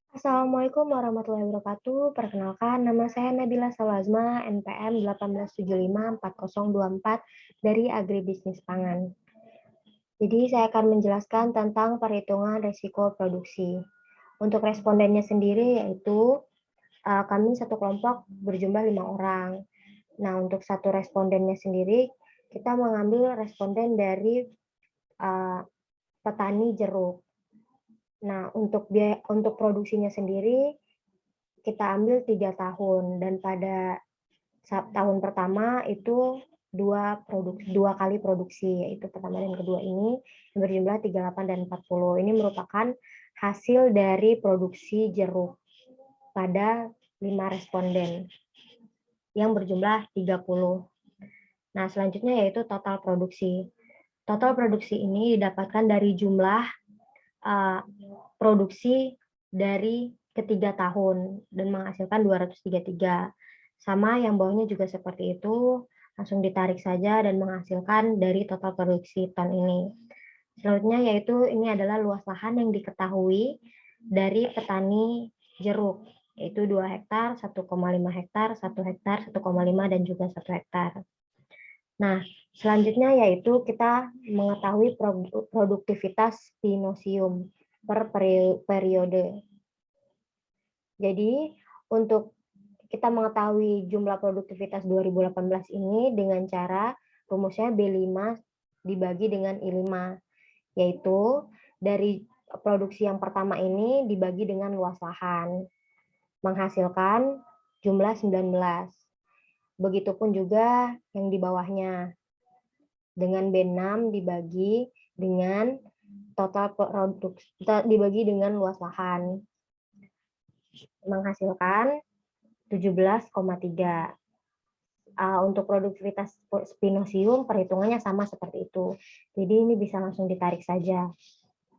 Assalamualaikum warahmatullahi wabarakatuh. Perkenalkan, nama saya Nabila Salazma, NPM 18754024 dari Agribisnis Pangan. Jadi saya akan menjelaskan tentang perhitungan risiko produksi. Untuk respondennya sendiri yaitu kami satu kelompok berjumlah 5 orang. Nah, untuk satu respondennya sendiri, kita mengambil responden dari petani jeruk. Nah, untuk produksinya sendiri kita ambil 3 tahun, dan pada tahun pertama itu dua kali produksi, yaitu pertama dan kedua ini yang berjumlah 38 dan 40. Ini merupakan hasil dari produksi jeruk pada 5 responden yang berjumlah 30. Nah, selanjutnya yaitu total produksi. Total produksi ini didapatkan dari jumlah produksi dari ketiga tahun dan menghasilkan 233. Sama yang bawahnya juga seperti itu, langsung ditarik saja dan menghasilkan dari total produksi ton ini. Selanjutnya yaitu ini adalah luas lahan yang diketahui dari petani jeruk, yaitu 2 hektar, 1,5 hektar, 1 hektar, 1,5 dan juga 1 hektar. Nah, selanjutnya yaitu kita mengetahui produktivitas spinosium per periode. Jadi, untuk kita mengetahui jumlah produktivitas 2018 ini dengan cara rumusnya B5 dibagi dengan I5, yaitu dari produksi yang pertama ini dibagi dengan luas lahan, menghasilkan jumlah 19. Begitupun juga yang di bawahnya, dengan B6 dibagi dengan total produksi, dibagi dengan luas lahan, menghasilkan 17,3. Untuk produktivitas spinosium perhitungannya sama seperti itu. Jadi ini bisa langsung ditarik saja,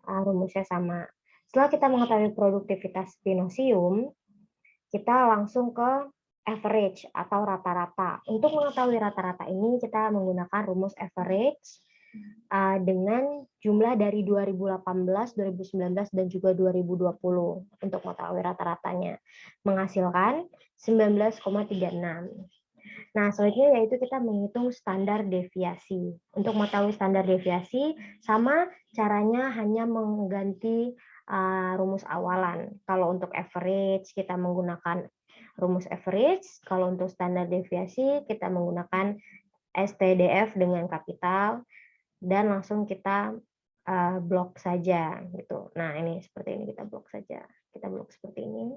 rumusnya sama. Setelah kita mengetahui produktivitas spinosium, kita langsung ke average atau rata-rata. Untuk mengetahui rata-rata ini kita menggunakan rumus average dengan jumlah dari 2018, 2019, dan juga 2020 untuk mengetahui rata-ratanya, menghasilkan 19,36. Nah, selanjutnya yaitu kita menghitung standar deviasi. Untuk mengetahui standar deviasi, sama caranya hanya mengganti rumus awalan. Kalau untuk average, kita menggunakan rumus average. Kalau untuk standar deviasi, kita menggunakan STDF dengan kapital, dan langsung kita blok saja gitu. Nah, ini seperti ini, kita blok saja. Kita blok seperti ini.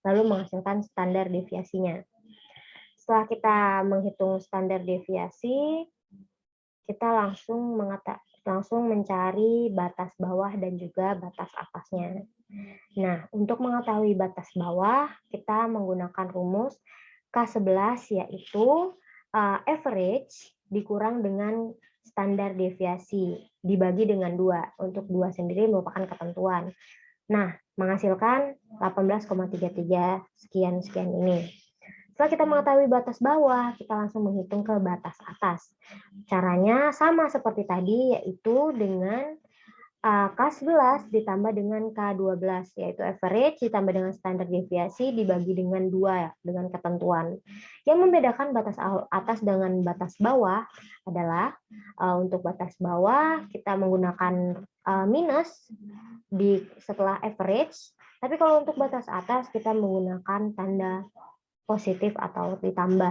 Lalu menghasilkan standar deviasinya. Setelah kita menghitung standar deviasi, kita langsung mencari batas bawah dan juga batas atasnya. Nah, untuk mengetahui batas bawah, kita menggunakan rumus K11, yaitu average dikurang dengan standar deviasi dibagi dengan 2. Untuk 2 sendiri merupakan ketentuan. Nah, menghasilkan 18,33 sekian ini. Setelah kita mengetahui batas bawah, kita langsung menghitung ke batas atas. Caranya sama seperti tadi, yaitu dengan K11 ditambah dengan K12, yaitu average ditambah dengan standar deviasi dibagi dengan 2 dengan ketentuan. Yang membedakan batas atas dengan batas bawah adalah untuk batas bawah kita menggunakan minus setelah average, tapi kalau untuk batas atas kita menggunakan tanda positif atau ditambah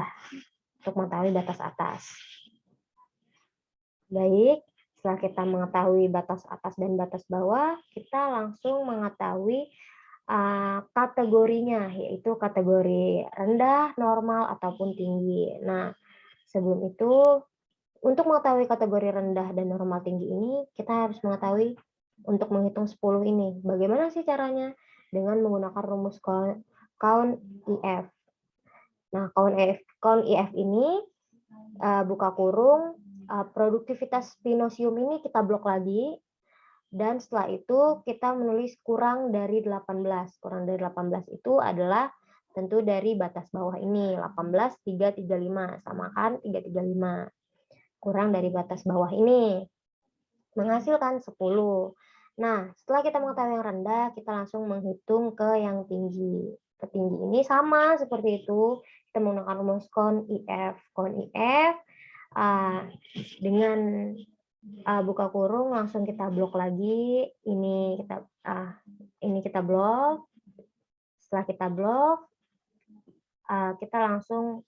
untuk mengetahui batas atas. Baik, setelah kita mengetahui batas atas dan batas bawah, kita langsung mengetahui kategorinya, yaitu kategori rendah, normal, ataupun tinggi. Nah, sebelum itu, untuk mengetahui kategori rendah dan normal tinggi ini, kita harus mengetahui untuk menghitung 10 ini. Bagaimana sih caranya? Dengan menggunakan rumus count IF. Nah, count IF ini buka kurung, produktivitas spinosium ini kita blok lagi, dan setelah itu kita menulis kurang dari 18. Kurang dari 18 itu adalah tentu dari batas bawah ini, 18,335, samakan 335. Kurang dari batas bawah ini, menghasilkan 10. Nah, setelah kita mengetahui yang rendah, kita langsung menghitung ke yang tinggi. Ke tinggi ini sama seperti itu. Kita menggunakan rumus kon IF. Kon IF dengan buka kurung langsung kita blok lagi. Ini kita blok. Setelah kita blok, kita langsung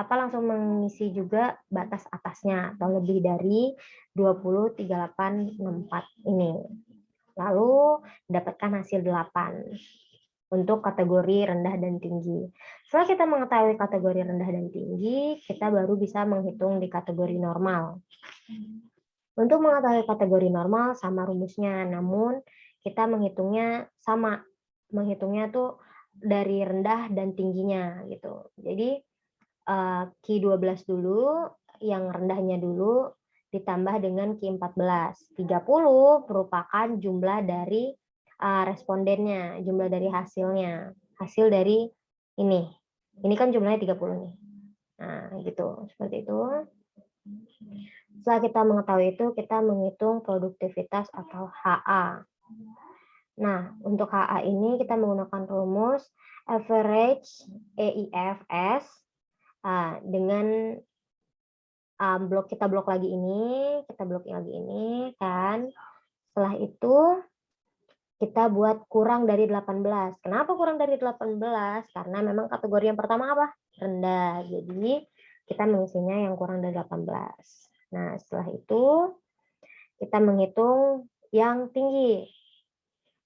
langsung mengisi juga batas atasnya atau lebih dari 20,3864 ini. Lalu dapatkan hasil 8 untuk kategori rendah dan tinggi. Setelah kita mengetahui kategori rendah dan tinggi, kita baru bisa menghitung di kategori normal. Untuk mengetahui kategori normal sama rumusnya, namun kita menghitungnya sama. Menghitungnya tuh dari rendah dan tingginya gitu. Jadi Q12 dulu, yang rendahnya dulu ditambah dengan Q14. 30 merupakan jumlah dari respondennya, jumlah dari hasilnya. Hasil dari ini. Ini kan jumlahnya 30 nih. Nah, gitu. Seperti itu. Setelah kita mengetahui itu, kita menghitung produktivitas atau HA. Nah, untuk HA ini kita menggunakan rumus average EIFS dengan kita blok lagi ini kan. Setelah itu kita buat kurang dari 18. Kenapa kurang dari 18? Karena memang kategori yang pertama apa? Rendah. Jadi kita mengisinya yang kurang dari 18. Nah, setelah itu kita menghitung yang tinggi.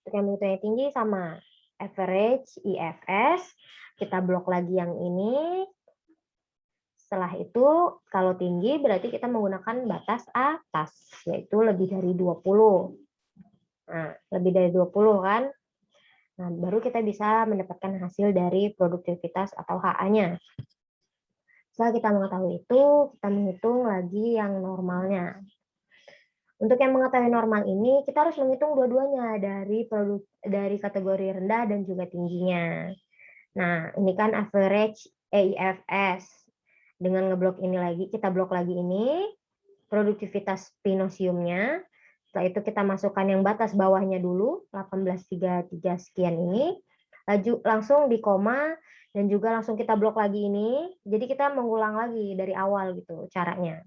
Untuk yang menghitung yang tinggi sama average IFS, kita blok lagi yang ini. Setelah itu, kalau tinggi berarti kita menggunakan batas atas, yaitu lebih dari 20. Nah, lebih dari 20 kan? Nah, baru kita bisa mendapatkan hasil dari produktivitas atau HA-nya. Setelah kita mengetahui itu, kita menghitung lagi yang normalnya. Untuk yang mengetahui normal ini, kita harus menghitung dua-duanya dari kategori rendah dan juga tingginya. Nah, ini kan average EIFS. Dengan ngeblok ini lagi, kita blok lagi ini, produktivitas pinosiumnya. Setelah itu kita masukkan yang batas bawahnya dulu, 18,33 sekian ini. Langsung di koma, dan juga langsung kita blok lagi ini. Jadi kita mengulang lagi dari awal gitu caranya.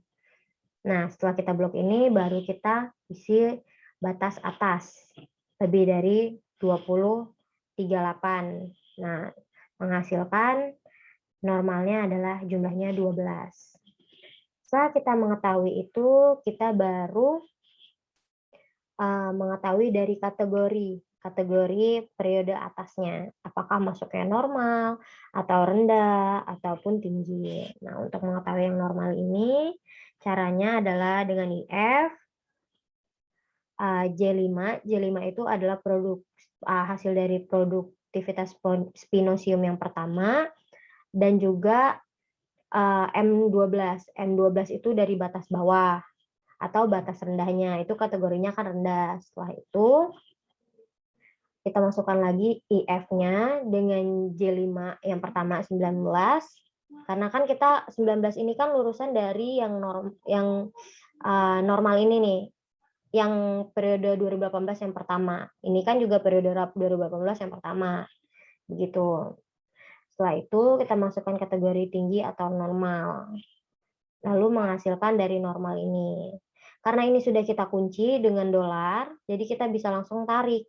Nah, setelah kita blok ini, baru kita isi batas atas. Lebih dari 20,38. Nah, menghasilkan normalnya adalah jumlahnya 12. Setelah kita mengetahui itu, kita baru mengetahui dari kategori periode atasnya. Apakah masuknya normal, atau rendah, ataupun tinggi. Nah, untuk mengetahui yang normal ini, caranya adalah dengan IF, J5. J5 itu adalah hasil dari produktivitas spinosium yang pertama, dan juga M12. M12 itu dari batas bawah atau batas rendahnya. Itu kategorinya kan rendah. Setelah itu kita masukkan lagi IF-nya dengan J5 yang pertama 19. Karena kan kita 19 ini kan lulusan dari yang normal ini nih. Yang periode 2018 yang pertama. Ini kan juga periode 2018 yang pertama. Begitu. Setelah itu kita masukkan kategori tinggi atau normal. Lalu menghasilkan dari normal ini. Karena ini sudah kita kunci dengan dolar, jadi kita bisa langsung tarik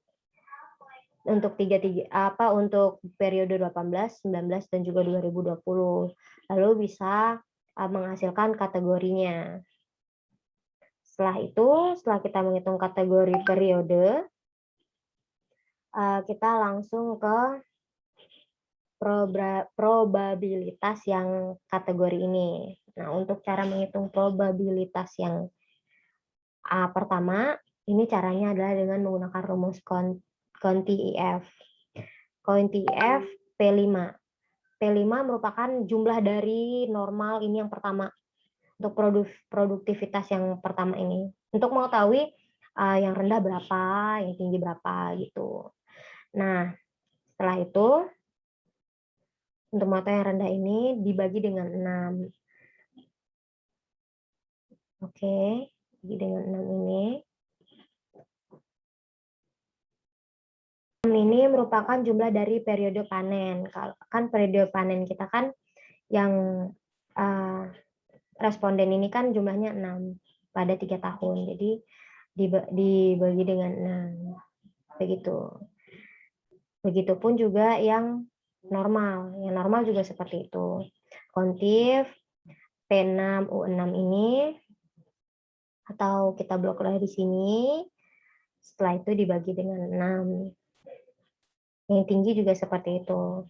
untuk untuk periode 18, 19 dan juga 2020. Lalu bisa menghasilkan kategorinya. Setelah kita menghitung kategori periode, kita langsung ke probabilitas yang kategori ini. Nah, untuk cara menghitung probabilitas yang pertama, ini caranya adalah dengan menggunakan rumus CONTIF. CONTIF P5. P5 merupakan jumlah dari normal ini yang pertama. Untuk produktivitas yang pertama ini. Untuk mengetahui yang rendah berapa, yang tinggi berapa gitu. Nah, setelah itu, untuk mengetahui yang rendah ini dibagi dengan 6. Oke, bagi dengan 6 ini. ini merupakan jumlah dari periode panen. Kan periode panen kita kan yang responden ini kan jumlahnya 6 pada 3 tahun. Jadi dibagi dengan 6. Begitu. Begitupun juga yang normal. Yang normal juga seperti itu. Kontif P6 U6 ini atau kita blok di sini. Setelah itu dibagi dengan 6. Yang tinggi juga seperti itu.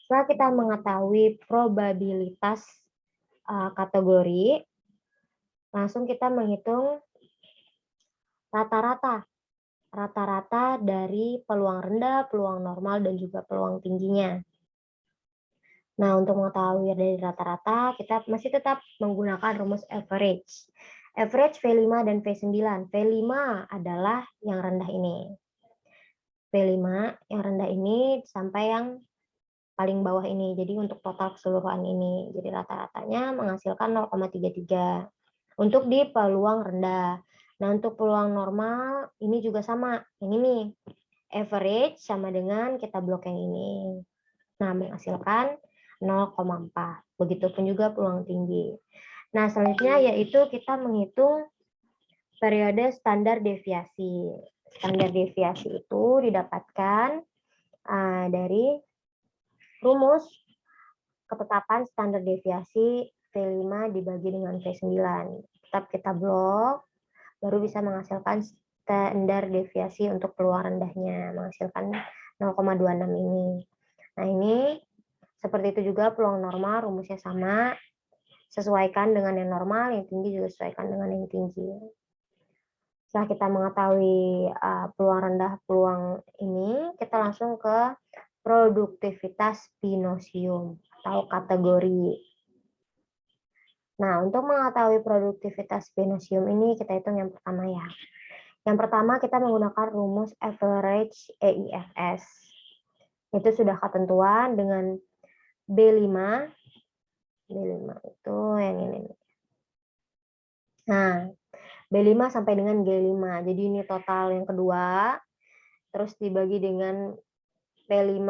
Setelah kita mengetahui probabilitas kategori, langsung kita menghitung rata-rata. Rata-rata dari peluang rendah, peluang normal, dan juga peluang tingginya. Nah, untuk mengetahui dari rata-rata, kita masih tetap menggunakan rumus average. Average V5 dan V9. V5 adalah yang rendah ini. V5 yang rendah ini sampai yang paling bawah ini. Jadi untuk total keseluruhan ini. Jadi rata-ratanya menghasilkan 0,33 untuk di peluang rendah. Nah, untuk peluang normal ini juga sama. Yang ini average sama dengan kita blok yang ini. Nah, menghasilkan 0,4. Begitupun juga peluang tinggi. Nah, selanjutnya yaitu kita menghitung periode standar deviasi. Standar deviasi itu didapatkan dari rumus ketetapan standar deviasi V5 dibagi dengan V9. Tetap kita blok, baru bisa menghasilkan standar deviasi untuk peluang rendahnya, menghasilkan 0,26 ini. Nah, ini seperti itu juga peluang normal, rumusnya sama, sesuaikan dengan yang normal, yang tinggi juga sesuaikan dengan yang tinggi. Setelah kita mengetahui peluang rendah, peluang ini, kita langsung ke produktivitas pinosium atau kategori. Nah, untuk mengetahui produktivitas pinosium ini, kita hitung yang pertama ya. Yang pertama kita menggunakan rumus average EIFS. Itu sudah ketentuan dengan B5. B5 itu yang ini. Nah, B5 sampai dengan G5. Jadi ini total yang kedua. Terus dibagi dengan P5.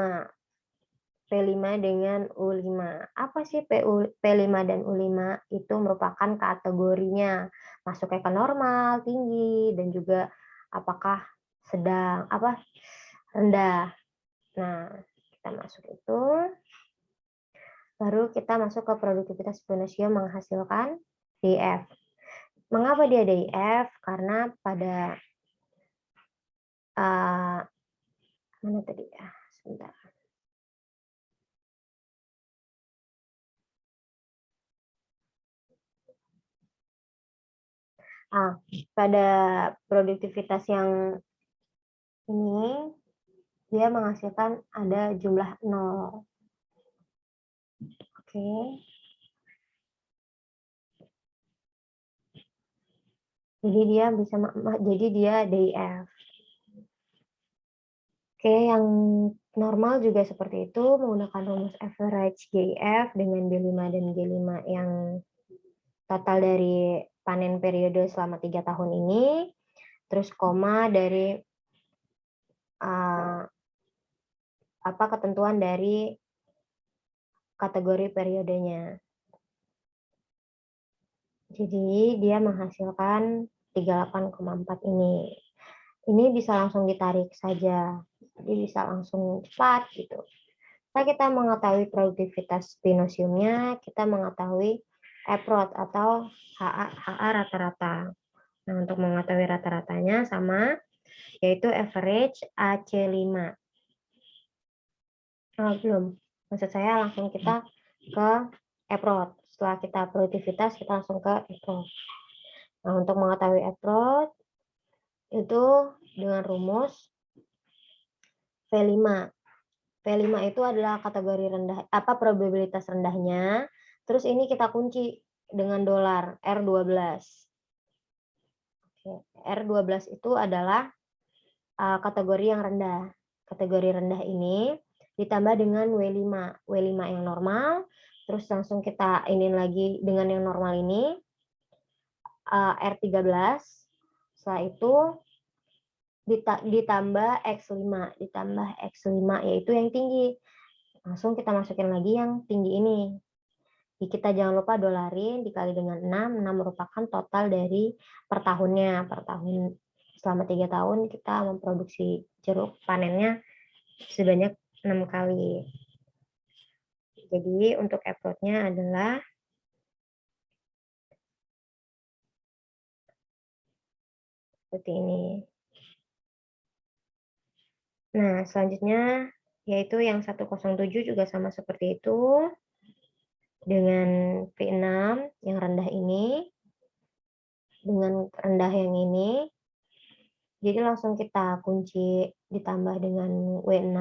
P5 dengan U5. Apa sih P5 dan U5? Itu merupakan kategorinya. Masuknya ke normal, tinggi, dan juga apakah sedang, rendah. Nah, kita masuk itu. Baru kita masuk ke produktivitas pinosium menghasilkan DIF. Mengapa dia DIF? Karena pada mana tadi ya? Sebentar. Pada produktivitas yang ini dia menghasilkan ada jumlah 0. Oke. Jadi dia bisa jadi dia DIF. Oke, yang normal juga seperti itu menggunakan rumus average GIF dengan B5 dan G5 yang total dari panen periode selama 3 tahun ini, terus koma dari ketentuan dari kategori periodenya. Jadi dia menghasilkan 38,4 ini. Ini bisa langsung ditarik saja. Jadi bisa langsung cepat gitu. Setelah kita mengetahui produktivitas pinosiumnya, kita mengetahui approach atau HA rata-rata. Nah, untuk mengetahui rata-ratanya sama, yaitu average AC5. Belum. Maksud saya langsung kita ke approach. Setelah kita produktivitas, kita langsung ke approach. Nah, untuk mengetahui approach, itu dengan rumus V5. V5 itu adalah kategori rendah, probabilitas rendahnya. Terus ini kita kunci dengan dolar R12. R12 itu adalah kategori yang rendah. Kategori rendah ini ditambah dengan W5. W5 yang normal, terus langsung kita iniin lagi dengan yang normal ini, R13. Setelah itu ditambah X5 yaitu yang tinggi. Langsung kita masukin lagi yang tinggi ini. Kita jangan lupa dolarin dikali dengan 6 merupakan total dari per tahunnya. Per tahun selama 3 tahun kita memproduksi jeruk, panennya sebanyak 6 kali. Jadi untuk approach-nya adalah seperti ini. Nah, selanjutnya yaitu yang 107 juga sama seperti itu. Dengan V6 yang rendah ini, dengan rendah yang ini. Jadi langsung kita kunci ditambah dengan W6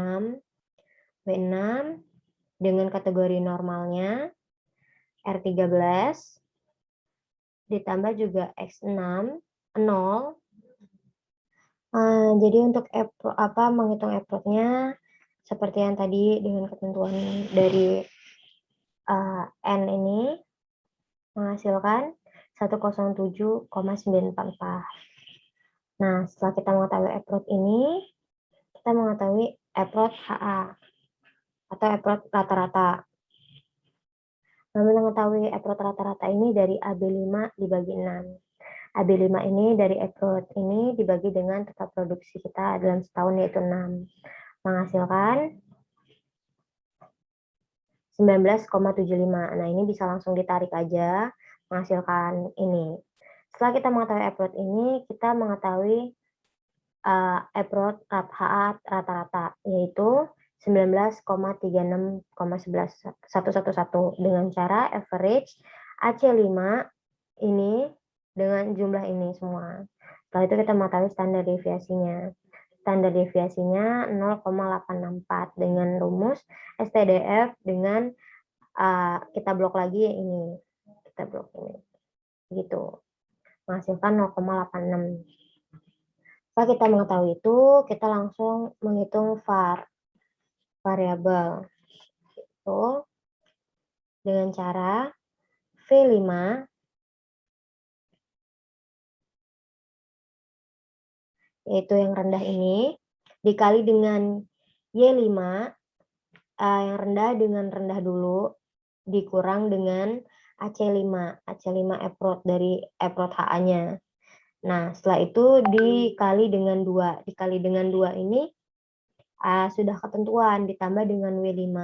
dengan kategori normalnya R13 ditambah juga X6 0. Jadi untuk menghitung approach-nya seperti yang tadi dengan ketentuan dari N ini menghasilkan 107,944. Nah, setelah kita mengetahui approach ini, kita mengetahui approach HA atau approach rata-rata. Nah, mengetahui approach rata-rata ini dari AB5 dibagi 6. AB5 ini dari approach ini dibagi dengan total produksi kita dalam setahun yaitu 6. Menghasilkan 19,75. Nah, ini bisa langsung ditarik aja menghasilkan ini. Setelah kita mengetahui approach ini, kita mengetahui approach HA rata-rata yaitu 19,36,111 dengan cara average AC5 ini dengan jumlah ini semua. Setelah itu kita mengetahui standar deviasinya. Standar deviasinya 0,864 dengan rumus STDF dengan kita blok lagi ini. Kita blok ini. Gitu. Menghasilkan 0,86. Setelah kita mengetahui itu, kita langsung menghitung variabel. Itu dengan cara V5 yaitu yang rendah ini dikali dengan Y5 yang rendah dengan rendah dulu dikurang dengan AC5 approach dari approach HA-nya. Nah, setelah itu dikali dengan 2. Dikali dengan 2 ini sudah ketentuan ditambah dengan W5.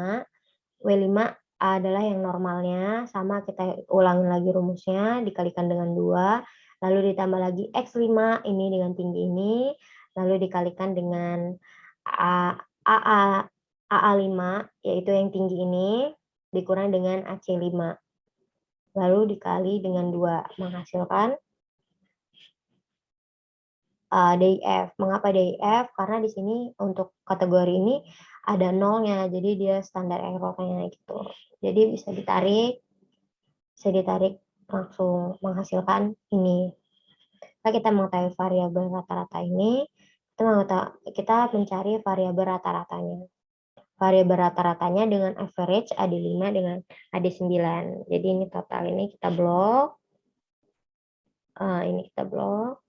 W5 adalah yang normalnya, sama kita ulangi lagi rumusnya, dikalikan dengan 2. Lalu ditambah lagi X5 ini dengan tinggi ini, lalu dikalikan dengan AA5 yaitu yang tinggi ini dikurang dengan AC5. Lalu dikali dengan 2 menghasilkan DIF. Mengapa DIF? Karena di sini untuk kategori ini ada nolnya, jadi dia standar error-nya gitu. Jadi bisa ditarik langsung menghasilkan ini. Nah, kita mengetahui variabel rata-rata ini, kita mencari variabel rata-ratanya. Variabel rata-ratanya dengan average AD5 dengan AD9. Jadi ini total ini kita blok. Ini kita blok.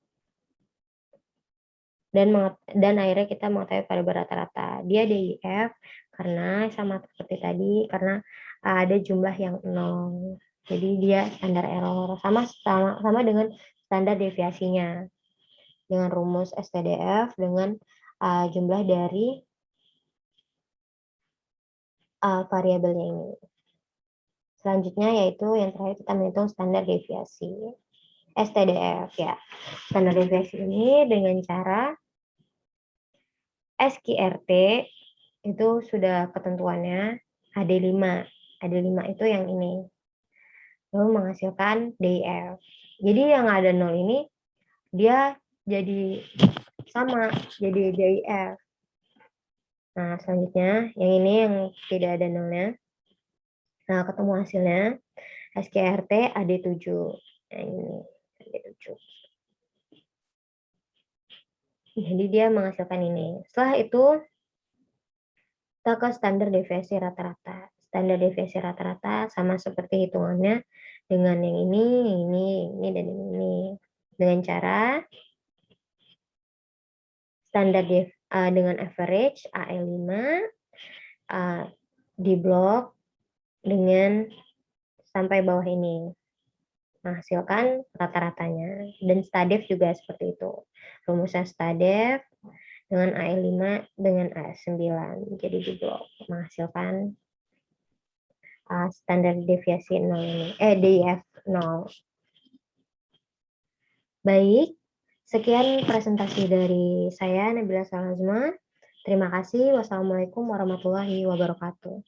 Dan akhirnya kita mengetahui variabel rata-rata. Dia DIF karena sama seperti tadi, karena ada jumlah yang 0. Jadi dia standar error. Sama dengan standar deviasinya. Dengan rumus STDF dengan jumlah dari variabelnya ini. Selanjutnya yaitu yang terakhir kita menghitung standar deviasi. STDF ya. Standar deviasi ini dengan cara SQRT itu sudah ketentuannya AD5. AD5 itu yang ini. Lalu menghasilkan DIF. Jadi yang ada 0 ini dia jadi sama, jadi DIF. Nah, selanjutnya yang ini yang tidak ada nolnya. Nah, ketemu hasilnya SQRT AD7. Nah, ini AD7. Jadi dia menghasilkan ini. Setelah itu kita ke standar deviasi rata-rata. Standar deviasi rata-rata sama seperti hitungannya dengan yang ini, dan ini. Dengan cara standar dengan average AE5 di blok dengan sampai bawah ini. Menghasilkan rata-ratanya. Dan STADEV juga seperti itu. Rumusnya STADEV dengan AE5 dengan AE9. Jadi di blok menghasilkan standar deviasi 0 ini. DF 0. Baik, sekian presentasi dari saya, Nabila Salazma. Terima kasih. Wassalamualaikum warahmatullahi wabarakatuh.